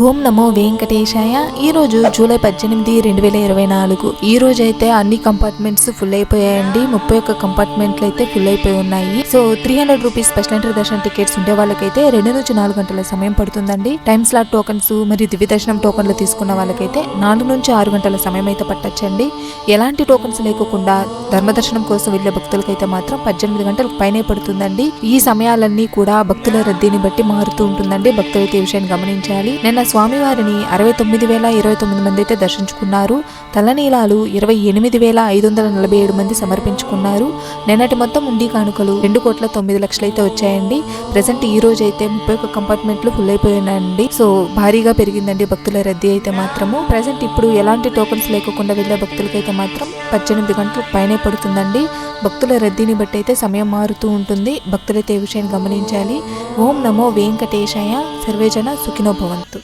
ఓం నమో వెంకటేశాయ. ఈ రోజు జూలై 18, 2024. ఈ రోజు అయితే అన్ని కంపార్ట్మెంట్స్ ఫుల్ అయిపోయాయండి. 31 కంపార్ట్మెంట్లు అయితే ఫుల్ అయిపోయి ఉన్నాయి. సో 300 రూపీస్ స్పెషల్ ఎంట్రీ దర్శనం టికెట్స్ ఉండే వాళ్ళకైతే 2 నుంచి 4 గంటల సమయం పడుతుందండి. టైమ్ స్లాట్ టోకన్స్ మరియు దివ్య దర్శనం టోకన్లు తీసుకున్న వాళ్ళకైతే 4 నుంచి 6 గంటల సమయం అయితే పట్టొచ్చండి. ఎలాంటి టోకన్స్ లేకుండా ధర్మదర్శనం కోసం వెళ్లే భక్తులకైతే మాత్రం 18 గంటలకు పైనే పడుతుందండి. ఈ సమయాలన్నీ కూడా భక్తుల రద్దీని బట్టి మారుతూ ఉంటుందండి. భక్తులైతే ఈ విషయాన్ని గమనించాలి. నిన్న స్వామివారిని 69,029 మంది అయితే దర్శించుకున్నారు. తలనీలాలు 28,547 మంది సమర్పించుకున్నారు. నిన్నటి మొత్తం ఉండి కానుకలు 2,09,00,000 అయితే వచ్చాయండి. ప్రెసెంట్ ఈ రోజు అయితే 31 కంపార్ట్మెంట్లు ఫుల్ అయిపోయినాయండి. సో భారీగా పెరిగిందండి భక్తుల రద్దీ అయితే మాత్రము. ప్రెసెంట్ ఇప్పుడు ఎలాంటి టోకన్స్ లేకుండా వెళ్లే భక్తులకైతే మాత్రం 18 గంటలకు పైనే పడుతుందండి. భక్తుల రద్దీని బట్టి అయితే సమయం మారుతూ ఉంటుంది. భక్తులైతే ఈ విషయాన్ని గమనించాలి. ఓం నమో వెంకటేశాయ. సర్వేజన సుఖినో భవంతు.